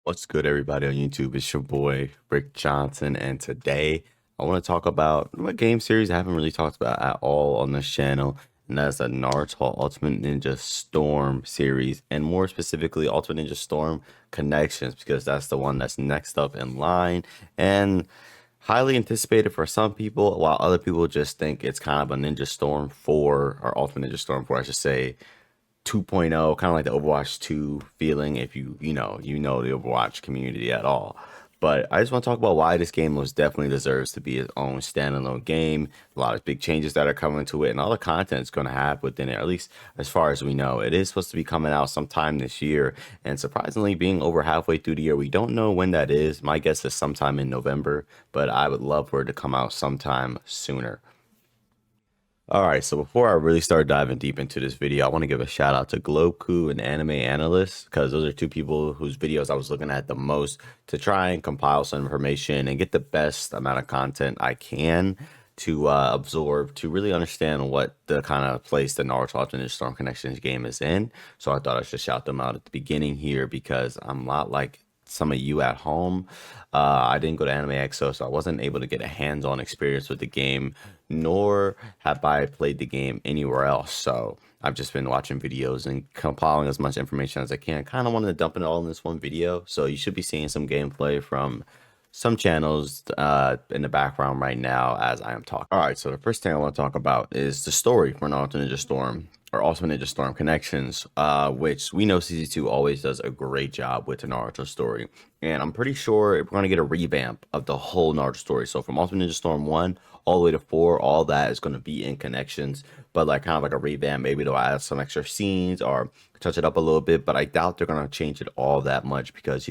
What's good, everybody on YouTube? It's your boy Rick Johnson, and today I want to talk about a game series I haven't really talked about at all on this channel, and that's the Naruto Ultimate Ninja Storm series, and more specifically, Ultimate Ninja Storm Connections, because that's the one that's next up in line and highly anticipated for some people, while other people just think it's kind of a Ninja Storm 4 or Ultimate Ninja Storm 4, I should say 2.0, kind of like the Overwatch 2 feeling if you know the Overwatch community at all. But I just want to talk about why this game most definitely deserves to be its own standalone game. A lot of big changes that are coming to it, and all the content it's going to have within it, at least as far as we know. It is supposed to be coming out sometime this year, and surprisingly, being over halfway through the year, we don't know when that is. My guess is sometime in November, but I would love for it to come out sometime sooner. All right, so before I really start diving deep into this video, I want to give a shout out to Globeku and Anime Analyst because those are two people whose videos I was looking at the most to try and compile some information and get the best amount of content I can to absorb to really understand what the kind of place the Naruto Ultimate Storm Connections game is in. So I thought I should shout them out at the beginning here because I'm not like some of you at home. I didn't go to Anime Expo, so I wasn't able to get a hands-on experience with the game, nor have I played the game anywhere else. So I've just been watching videos and compiling as much information as I can. Kind of wanted to dump it all in this one video. So you should be seeing some gameplay from some channels in the background right now as I am talking. All right, so the first thing I want to talk about is the story for Naruto Ninja Storm or Ultimate Ninja Storm Connections, which we know CZ2 always does a great job with the Naruto story. And I'm pretty sure we're going to get a revamp of the whole Naruto story. So from Ultimate Ninja Storm 1 all the way to 4, all that is going to be in Connections, but like kind of like a revamp. Maybe they'll add some extra scenes or touch it up a little bit, but I doubt they're going to change it all that much because,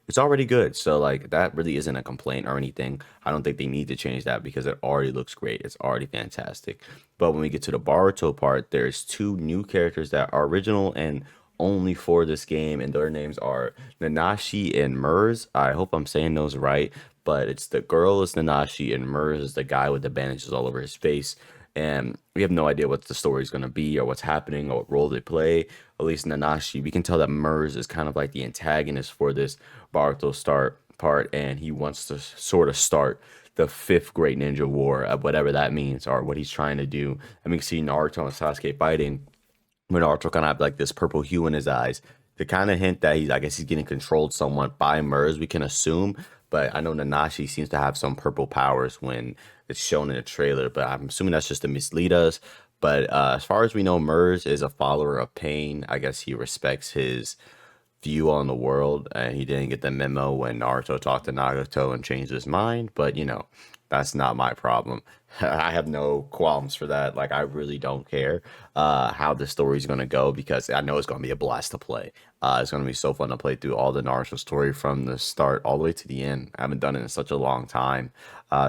it's already good. So like that really isn't a complaint or anything. I don't think they need to change that because it already looks great. It's already fantastic. But when we get to the Baruto part, there's two new characters that are original and only for this game, and their names are Nanashi and Mers. I hope I'm saying those right, but it's the girl is Nanashi and Mers is the guy with the bandages all over his face. And we have no idea what the story is going to be or what's happening or what role they play. At least Nanashi, we can tell that Mers is kind of like the antagonist for this Baruto start part, and he wants to sort of start the fifth Great Ninja War, whatever that means, or what he's trying to do. And we can see Naruto and Sasuke fighting, when Naruto kind of have like this purple hue in his eyes to kind of hint that I guess he's getting controlled somewhat by Mers, we can assume. But I know Nanashi seems to have some purple powers when it's shown in the trailer, but I'm assuming that's just to mislead us. But as far as we know, Mers is a follower of Pain. I guess he respects his view on the world, and he didn't get the memo when Naruto talked to Nagato and changed his mind. But that's not my problem. I have no qualms for that. Like I really don't care how the story's gonna go because I know it's gonna be a blast to play. It's gonna be so fun to play through all the Naruto story from the start all the way to the end. I haven't done it in such a long time,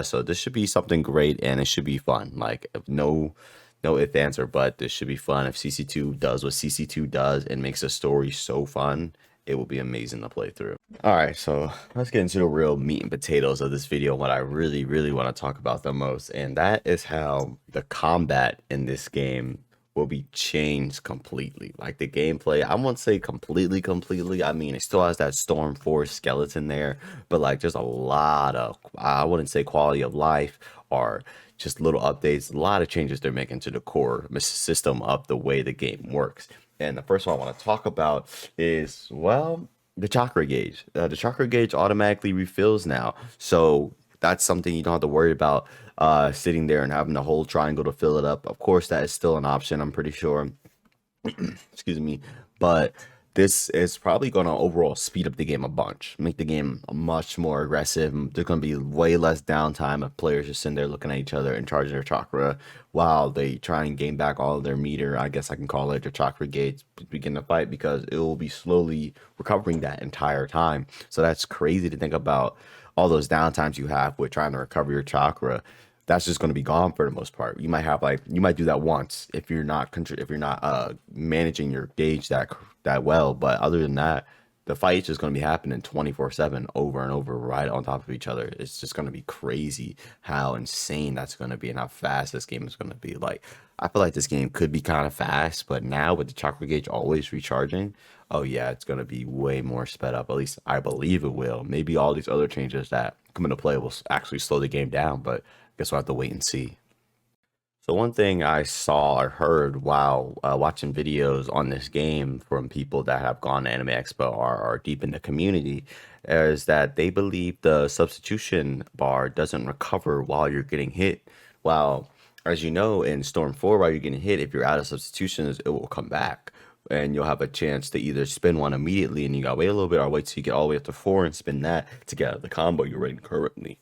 so this should be something great and it should be fun. Like no ifs, ands, or but. This should be fun. If CC2 does what CC2 does and makes the story so fun, it will be amazing to play through. All right, so let's get into the real meat and potatoes of this video, what I really, really want to talk about the most, and that is how the combat in this game will be changed completely. Like the gameplay, I won't say completely. I mean, it still has that Storm Force skeleton there, but like there's a lot of, I wouldn't say quality of life or just little updates, a lot of changes they're making to the core system of the way the game works. And the first one I want to talk about is, well, the chakra gauge. The chakra gauge automatically refills now. So that's something you don't have to worry about sitting there and having the whole triangle to fill it up. Of course, that is still an option, I'm pretty sure. Excuse me. But this is probably going to overall speed up the game a bunch, make the game much more aggressive. There's going to be way less downtime of players just sitting there looking at each other and charging their chakra while they try and gain back all of their meter. I guess I can call it their chakra gauge, begin to fight, because it will be slowly recovering that entire time. So that's crazy to think about, all those downtimes you have with trying to recover your chakra. That's just going to be gone for the most part. You might do that once if you're not managing your gauge that well, but other than that, the fight's just going to be happening 24/7 over and over right on top of each other. It's just going to be crazy how insane that's going to be and how fast this game is going to be. Like I feel like this game could be kind of fast, but now with the chakra gauge always recharging, oh yeah, it's gonna be way more sped up. At least I believe it will. Maybe all these other changes that come into play will actually slow the game down, but I guess we'll have to wait and see. So one thing I saw or heard while watching videos on this game from people that have gone to Anime Expo or are deep in the community is that they believe the substitution bar doesn't recover while you're getting hit. While, as you know, in Storm 4, while you're getting hit, if you're out of substitutions, it will come back. And you'll have a chance to either spin one immediately and you gotta wait a little bit, or wait till you get all the way up to 4 and spin that to get out of the combo you're in currently.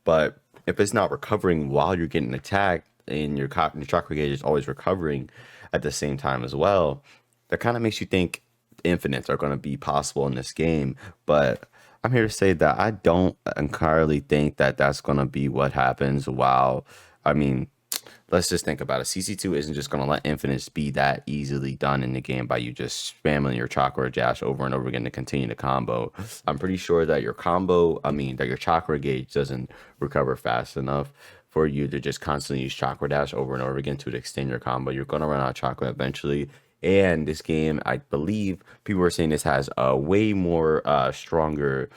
But if it's not recovering while you're getting attacked and your chakra gauge is always recovering at the same time as well, that kind of makes you think infinites are going to be possible in this game. But I'm here to say that I don't entirely think that that's going to be what happens. While, I mean, let's just think about it. CC2 isn't just going to let infinites be that easily done in the game by you just spamming your chakra dash over and over again to continue the combo. I'm pretty sure that your combo, I mean, that your chakra gauge doesn't recover fast enough for you to just constantly use chakra dash over and over again to extend your combo. You're going to run out of chakra eventually. And this game, I believe people are saying this has a way more stronger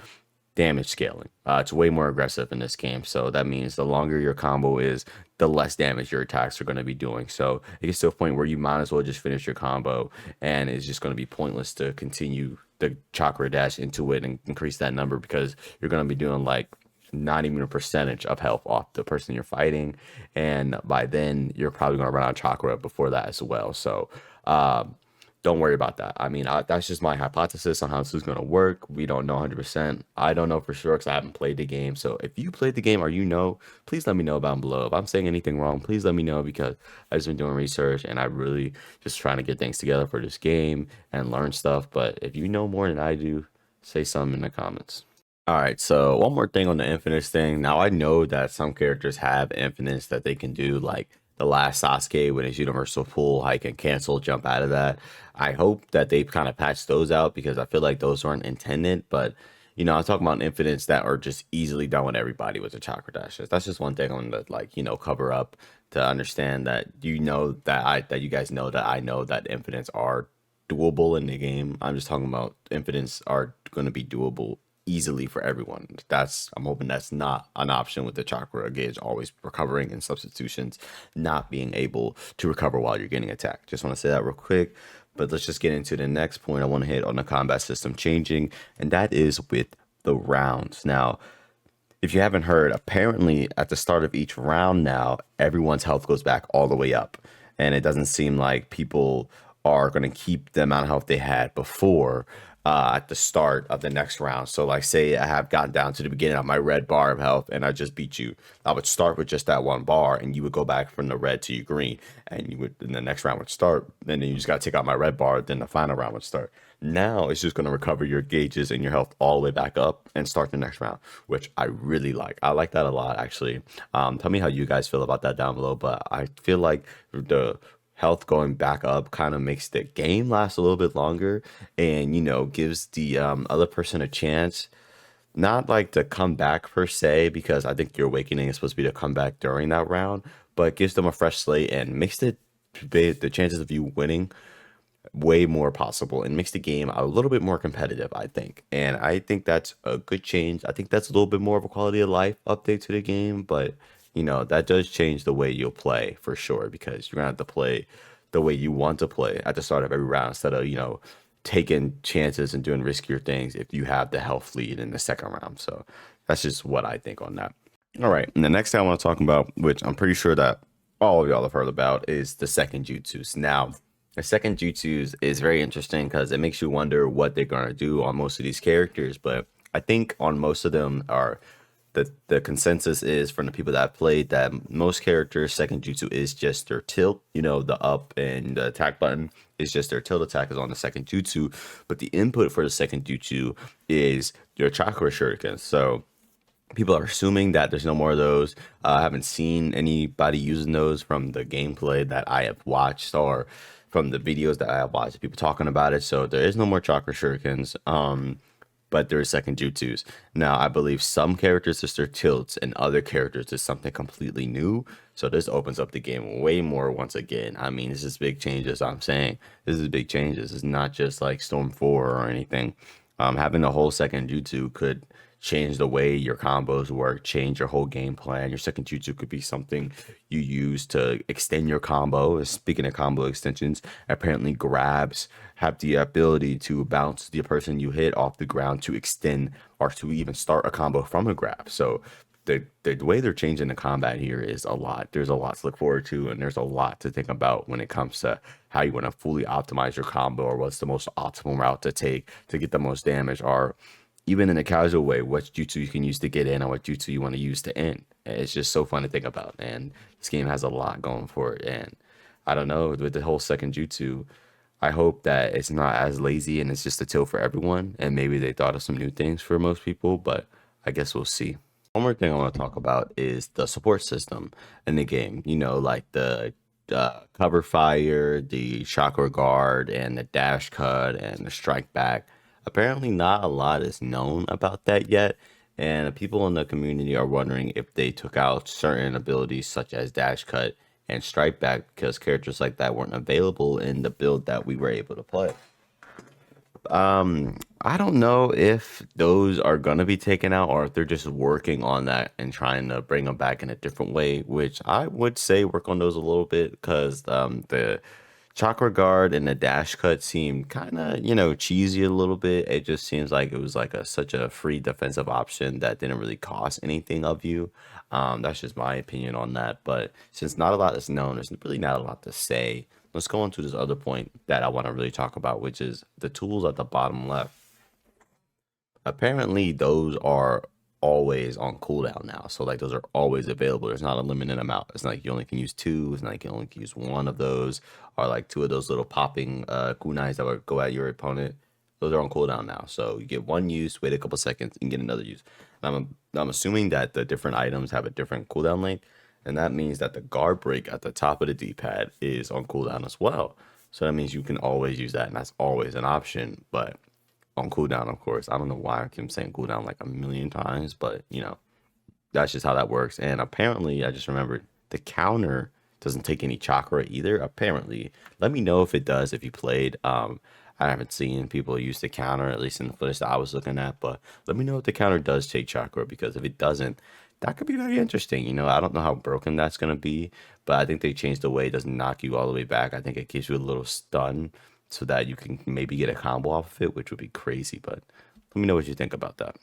damage scaling. It's way more aggressive in this game. So that means the longer your combo is, the less damage your attacks are going to be doing. So it gets to a point where you might as well just finish your combo, and it's just going to be pointless to continue the chakra dash into it and increase that number, because you're going to be doing like not even a percentage of health off the person you're fighting. And by then, you're probably going to run out of chakra before that as well. So, don't worry about that. I mean, that's just my hypothesis on how this is going to work. We don't know 100%. I don't know for sure because I haven't played the game. So if you played the game or you know, please let me know down below. If I'm saying anything wrong, please let me know, because I've just been doing research and I really just trying to get things together for this game and learn stuff. But if you know more than I do, say something in the comments. All right, so one more thing on the infinites thing. Now I know that some characters have infinites that they can do, like the last Sasuke with his universal pull, I can cancel, jump out of that. I hope that they kind of patch those out, because I feel like those weren't intended. But I'm talking about infinites that are just easily done with everybody with the chakra dashes. That's just one thing I'm gonna cover up, to understand that that you guys know that I know that infinites are doable in the game. I'm just talking about infinites are going to be doable easily for everyone. I'm hoping that's not an option with the chakra gauge always recovering and substitutions not being able to recover while you're getting attacked. Just want to say that real quick. But let's just get into the next point I want to hit on the combat system changing, and that is with the rounds. Now, if you haven't heard, apparently at the start of each round now, everyone's health goes back all the way up. And it doesn't seem like people are going to keep the amount of health they had before at the start of the next round. So, like, say I have gotten down to the beginning of my red bar of health and I just beat you. I would start with just that one bar, and you would go back from the red to your green, and then the next round would start. And then you just got to take out my red bar, then the final round would start. Now it's just going to recover your gauges and your health all the way back up and start the next round, which I really like. I like that a lot, actually. Tell me how you guys feel about that down below. But I feel like the health going back up kind of makes the game last a little bit longer, and gives the other person a chance, not like to come back per se, because I think your awakening is supposed to be to come back during that round, but gives them a fresh slate and makes the chances of you winning way more possible, and makes the game a little bit more competitive, I think. And I think that's a good change. I think that's a little bit more of a quality of life update to the game, but that does change the way you'll play for sure, because you're gonna have to play the way you want to play at the start of every round, instead of taking chances and doing riskier things if you have the health lead in the second round. So that's just what I think on that. All right, and the next thing I want to talk about, which I'm pretty sure that all of y'all have heard about, is the second jutsus. Now, the second jutsus is very interesting because it makes you wonder what they're gonna do on most of these characters. But I think on most of them are the consensus is from the people that have played that most characters' second jutsu is just their tilt. The up and the attack button is just their tilt attack is on the second jutsu, but the input for the second jutsu is your chakra shuriken. So people are assuming that there's no more of those. I haven't seen anybody using those from the gameplay that I have watched, or from the videos that I have watched, people talking about it. So there is no more chakra shurikens. but there are second jutsus. Now, I believe some characters is their tilts and other characters is something completely new. So this opens up the game way more once again. I mean, this is big changes. I'm saying this is big changes. It's not just like Storm 4 or anything. Having a whole second jutsu could change the way your combos work, change your whole game plan. Your second jutsu could be something you use to extend your combo. Speaking of combo extensions, apparently grabs have the ability to bounce the person you hit off the ground to extend or to even start a combo from a grab. So the way they're changing the combat here is a lot. There's a lot to look forward to, and there's a lot to think about when it comes to how you want to fully optimize your combo or what's the most optimal route to take to get the most damage, or even in a casual way, what jutsu you can use to get in or what jutsu you want to use to end. It's just so fun to think about. And this game has a lot going for it. And I don't know, with the whole second jutsu, I hope that it's not as lazy and it's just a tilt for everyone. And maybe they thought of some new things for most people, but I guess we'll see. One more thing I want to talk about is the support system in the game. You know, like the cover fire, the chakra guard, and the dash cut, and the strike back. Apparently, not a lot is known about that yet, and people in the community are wondering if they took out certain abilities such as dash cut and strike back because characters like that weren't available in the build that we were able to play. I don't know if those are gonna be taken out or if they're just working on that and trying to bring them back in a different way, which I would say work on those a little bit because the chakra guard and the dash cut seem kind of, cheesy a little bit. It just seems like it was like such a free defensive option that didn't really cost anything of you. That's just my opinion on that. But since not a lot is known, there's really not a lot to say. Let's go on to this other point that I want to really talk about, which is the tools at the bottom left. Apparently, those are always on cooldown now. So like those are always available. There's not a limited amount. It's not like you only can use two. It's not like you only can use one of those, or like two of those little popping kunais that would go at your opponent. Those are on cooldown now. So you get one use, wait a couple seconds, and get another use. And I'm assuming that the different items have a different cooldown length. And that means that the guard break at the top of the D-pad is on cooldown as well. So that means you can always use that, and that's always an option, but on cooldown, of course. I don't know why I keep saying cooldown like a million times, but that's just how that works. And apparently, I just remembered the counter doesn't take any chakra either. Apparently, let me know if it does if you played. I haven't seen people use the counter, at least in the footage that I was looking at, but let me know if the counter does take chakra, because if it doesn't, that could be very interesting. I don't know how broken that's going to be, but I think they changed the way it doesn't knock you all the way back. I think it gives you a little stun so that you can maybe get a combo off of it, which would be crazy. But let me know what you think about that.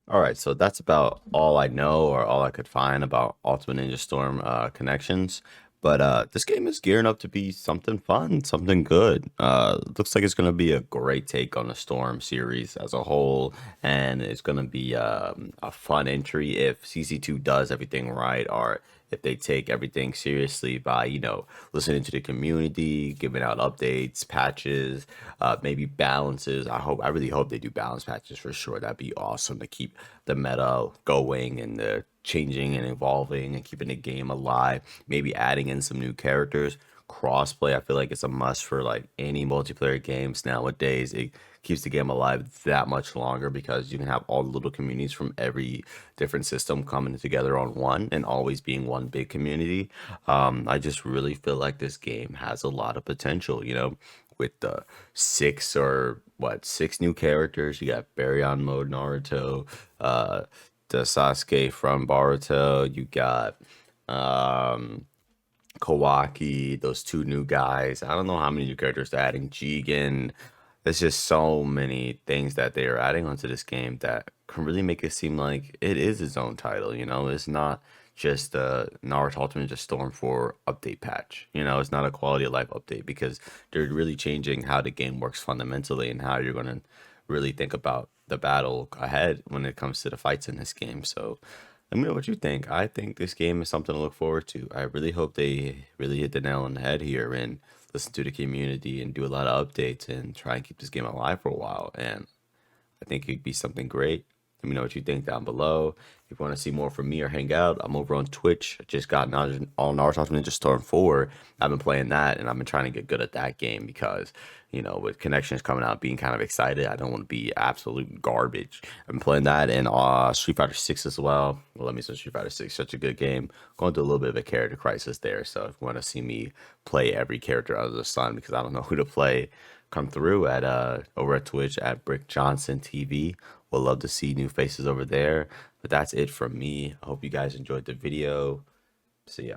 All right, so that's about all I know or all I could find about Ultimate Ninja Storm connections. But this game is gearing up to be something fun, something good. Looks like it's going to be a great take on the Storm series as a whole, and it's going to be a fun entry if CC2 does everything right, or if they take everything seriously by, listening to the community, giving out updates, patches, maybe balances. I really hope they do balance patches for sure. That'd be awesome to keep the meta going and the changing and evolving and keeping the game alive. Maybe adding in some new characters. Crossplay, I feel like it's a must for like any multiplayer games nowadays. It keeps the game alive that much longer because you can have all the little communities from every different system coming together on one and always being one big community. I just really feel like this game has a lot of potential, with the six new characters. You got Baryon mode Naruto, the Sasuke from Boruto. You got Kawaki, those two new guys. I don't know how many new characters they're adding. Jigen. There's just so many things that they are adding onto this game that can really make it seem like it is its own title. It's not just the Naruto Ultimate Ninja Storm 4 update patch. It's not a quality of life update because they're really changing how the game works fundamentally and how you're going to really think about the battle ahead when it comes to the fights in this game. So let me know what you think. I think this game is something to look forward to. I really hope they really hit the nail on the head here and listen to the community and do a lot of updates and try and keep this game alive for a while. And I think it'd be something great. Let me know what you think down below. If you want to see more from me or hang out, I'm over on Twitch. I just got all Naruto Ultimate Ninja Storm 4. I've been playing that, and I've been trying to get good at that game because, with connections coming out, being kind of excited, I don't want to be absolute garbage. I've been playing that in Street Fighter 6 as well. Well, let me say Street Fighter 6, such a good game. Going through a little bit of a character crisis there, so if you want to see me play every character under the sun because I don't know who to play, come through at over at Twitch at Brick Johnson TV. We'll love to see new faces over there. But that's it from me. I hope you guys enjoyed the video. See ya.